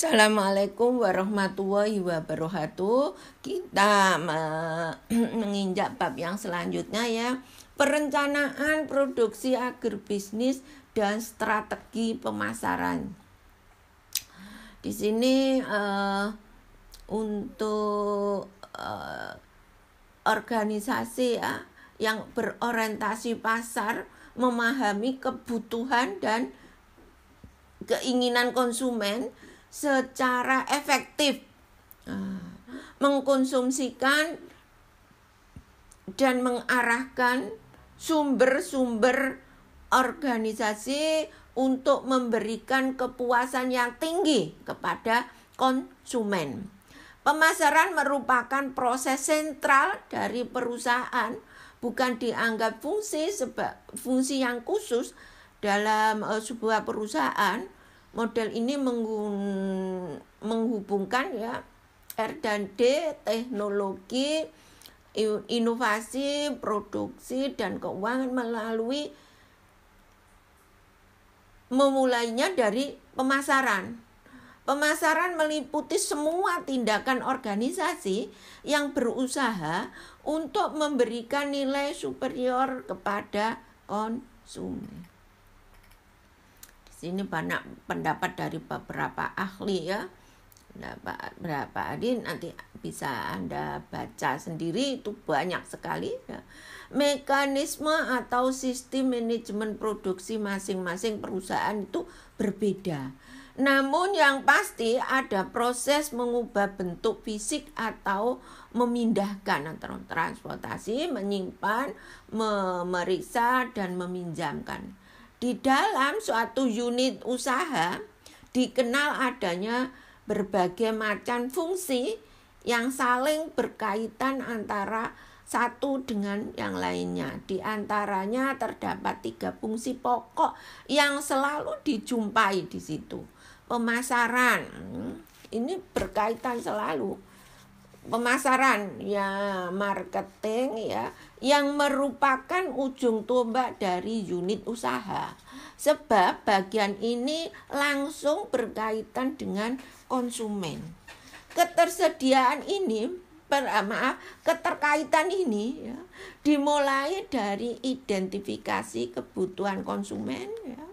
Assalamualaikum warahmatullahi wabarakatuh. Kita menginjak bab yang selanjutnya ya. Perencanaan produksi agribisnis dan strategi pemasaran. Di sini untuk organisasi ya yang berorientasi pasar memahami kebutuhan dan keinginan konsumen secara efektif, mengkonsumsikan dan mengarahkan sumber-sumber organisasi untuk memberikan kepuasan yang tinggi kepada konsumen. Pemasaran merupakan proses sentral dari perusahaan, bukan dianggap fungsi yang khusus dalam sebuah perusahaan. Model ini menghubungkan ya R&D, teknologi, inovasi, produksi, dan keuangan memulainya dari pemasaran. Pemasaran meliputi semua tindakan organisasi yang berusaha untuk memberikan nilai superior kepada konsumen. Ini banyak pendapat dari beberapa ahli ya. Beberapa ahli nanti bisa Anda baca sendiri, itu banyak sekali ya. Mekanisme atau sistem manajemen produksi masing-masing perusahaan itu berbeda. Namun yang pasti ada proses mengubah bentuk fisik atau memindahkan antara transportasi, menyimpan, memeriksa, dan meminjamkan. Di dalam suatu unit usaha dikenal adanya berbagai macam fungsi yang saling berkaitan antara satu dengan yang lainnya. Di antaranya terdapat 3 fungsi pokok yang selalu dijumpai di situ. Pemasaran, ini berkaitan selalu. Pemasaran ya, marketing ya, yang merupakan ujung tombak dari unit usaha, sebab bagian ini langsung berkaitan dengan konsumen. Keterkaitan ini ya, dimulai dari identifikasi kebutuhan konsumen ya,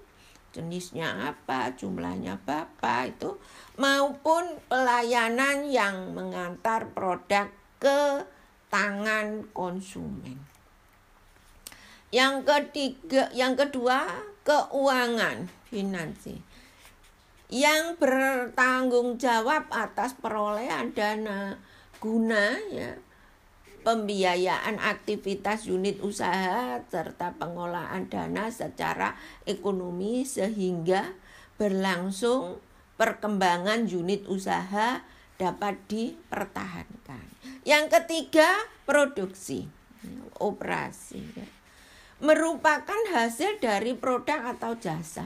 jenisnya apa, jumlahnya berapa itu, maupun pelayanan yang mengantar produk ke tangan konsumen. Yang kedua, keuangan, finansi, yang bertanggung jawab atas perolehan dana guna ya, pembiayaan aktivitas unit usaha serta pengolahan dana secara ekonomi sehingga berlangsung perkembangan unit usaha dapat dipertahankan. Yang ketiga, produksi, operasi ya, merupakan hasil dari produk atau jasa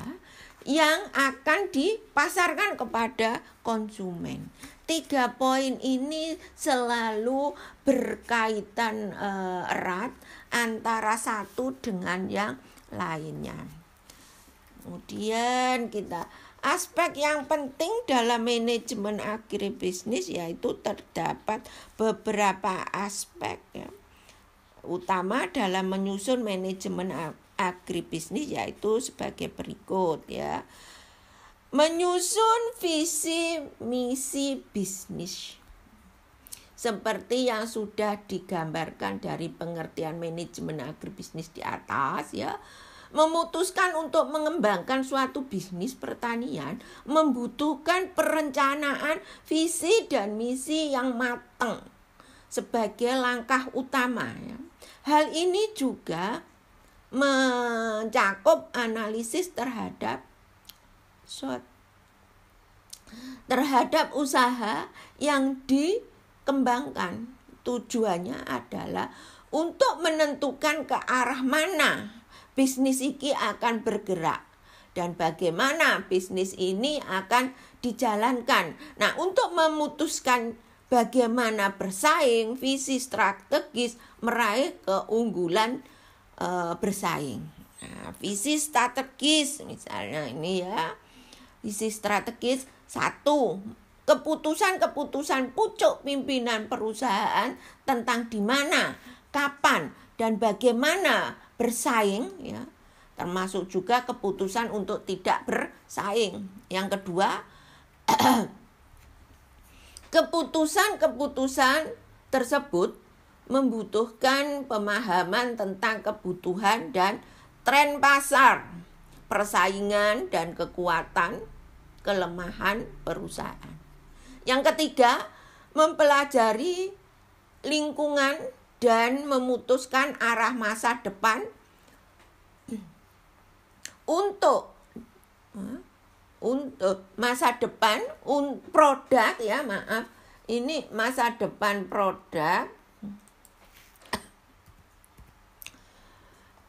yang akan dipasarkan kepada konsumen. 3 poin ini selalu berkaitan erat antara satu dengan yang lainnya. Kemudian aspek yang penting dalam manajemen agribisnis yaitu terdapat beberapa aspek ya, utama dalam menyusun manajemen agribisnis yaitu sebagai berikut ya. Menyusun visi misi bisnis seperti yang sudah digambarkan dari pengertian manajemen agribisnis di atas ya. Memutuskan untuk mengembangkan suatu bisnis pertanian membutuhkan perencanaan visi dan misi yang matang sebagai langkah utama ya. Hal ini juga mencakup analisis terhadap usaha yang dikembangkan. Tujuannya adalah untuk menentukan ke arah mana bisnis ini akan bergerak dan bagaimana bisnis ini akan dijalankan. Nah, untuk memutuskan bagaimana bersaing, visi strategis meraih keunggulan bersaing. Nah, visi strategis misalnya ini ya. Visi strategis Satu, keputusan-keputusan pucuk pimpinan perusahaan tentang di mana, kapan, dan bagaimana bersaing, ya, termasuk juga keputusan untuk tidak bersaing. Yang kedua, keputusan-keputusan tersebut membutuhkan pemahaman tentang kebutuhan dan tren pasar, persaingan dan kekuatan, kelemahan perusahaan. Yang ketiga, mempelajari lingkungan dan memutuskan arah masa depan untuk masa depan produk, ya maaf, ini masa depan produk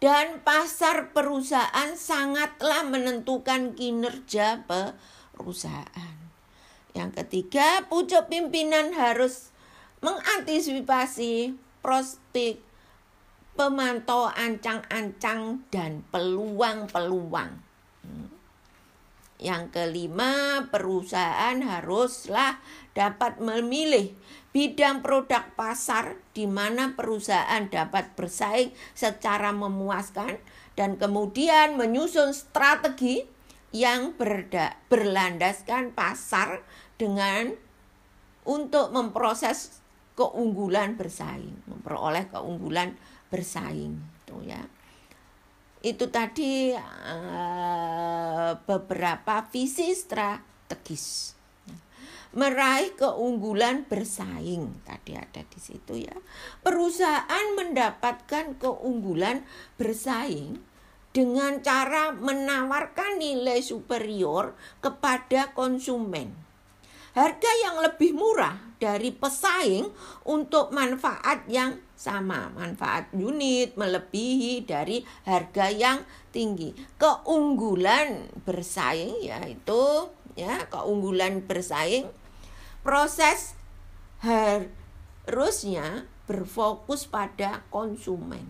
dan pasar perusahaan sangatlah menentukan kinerja perusahaan. Yang ketiga, pucuk pimpinan harus mengantisipasi prospek, pemantau ancang-ancang dan peluang-peluang. Yang kelima, perusahaan haruslah dapat memilih bidang produk pasar di mana perusahaan dapat bersaing secara memuaskan dan kemudian menyusun strategi yang berlandaskan pasar dengan untuk memproses keunggulan bersaing, memperoleh keunggulan bersaing, itu ya. Itu tadi beberapa visi strategis. Meraih keunggulan bersaing tadi ada di situ ya. Perusahaan mendapatkan keunggulan bersaing dengan cara menawarkan nilai superior kepada konsumen. Harga yang lebih murah dari pesaing untuk manfaat yang sama. Manfaat unit melebihi dari harga yang tinggi. Keunggulan bersaing yaitu ya, keunggulan bersaing proses harusnya berfokus pada konsumen.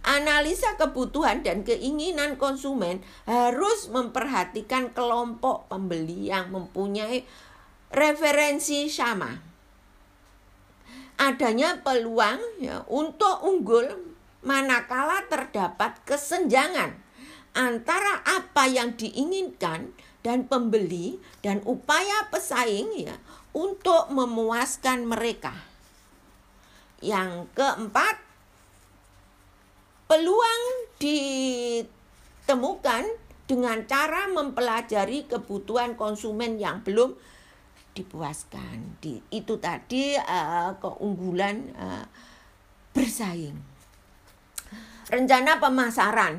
Analisa kebutuhan dan keinginan konsumen harus memperhatikan kelompok pembeli yang mempunyai referensi sama. Adanya peluang ya, untuk unggul manakala terdapat kesenjangan antara apa yang diinginkan dan pembeli dan upaya pesaing ya untuk memuaskan mereka. Yang keempat, peluang ditemukan dengan cara mempelajari kebutuhan konsumen yang belum dipuaskan. Itu tadi keunggulan bersaing. Rencana pemasaran.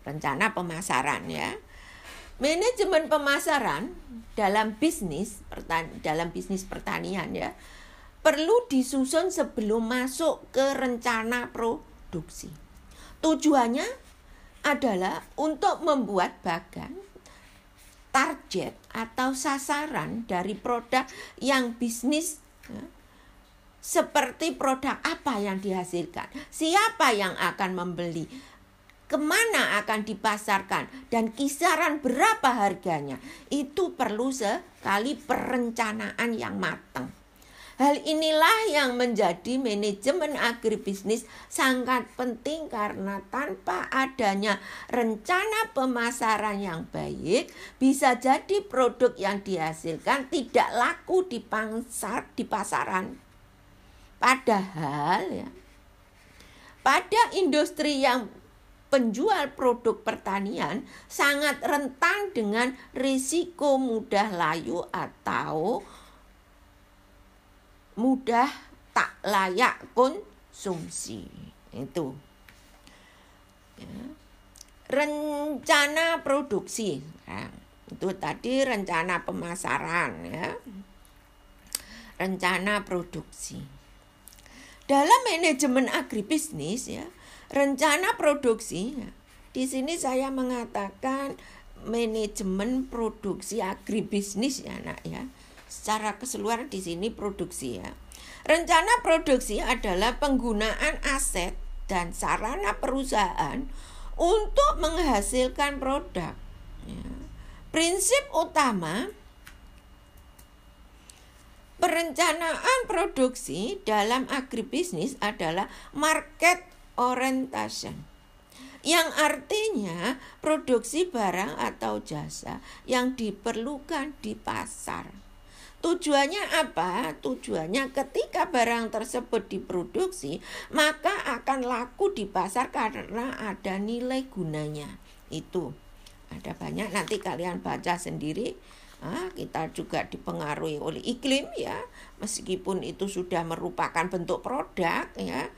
Rencana pemasaran ya. Manajemen pemasaran dalam bisnis pertanian ya perlu disusun sebelum masuk ke rencana produksi. Tujuannya adalah untuk membuat bagan target atau sasaran dari produk yang bisnis ya, seperti produk apa yang dihasilkan, siapa yang akan membeli, kemana akan dipasarkan, dan kisaran berapa harganya. Itu perlu sekali perencanaan yang matang. Hal inilah yang menjadi manajemen agribisnis sangat penting karena tanpa adanya rencana pemasaran yang baik, bisa jadi produk yang dihasilkan tidak laku di pasaran. Padahal ya, pada industri yang penjual produk pertanian sangat rentan dengan risiko mudah layu atau mudah tak layak konsumsi. Itu ya. Rencana produksi nah, itu tadi rencana pemasaran ya. Rencana produksi dalam manajemen agribisnis ya. Rencana produksi ya. Di sini saya mengatakan manajemen produksi agribisnis ya nak ya. Secara keseluruhan di sini produksi ya. Rencana produksi adalah penggunaan aset dan sarana perusahaan untuk menghasilkan produk. Ya. Prinsip utama Perencanaan produksi dalam agribisnis adalah market orientation, yang artinya produksi barang atau jasa yang diperlukan di pasar. Tujuannya apa? Tujuannya ketika barang tersebut diproduksi, maka akan laku di pasar karena ada nilai gunanya. Itu ada banyak, nanti kalian baca sendiri. Kita juga dipengaruhi oleh iklim ya, meskipun itu sudah merupakan bentuk produk ya,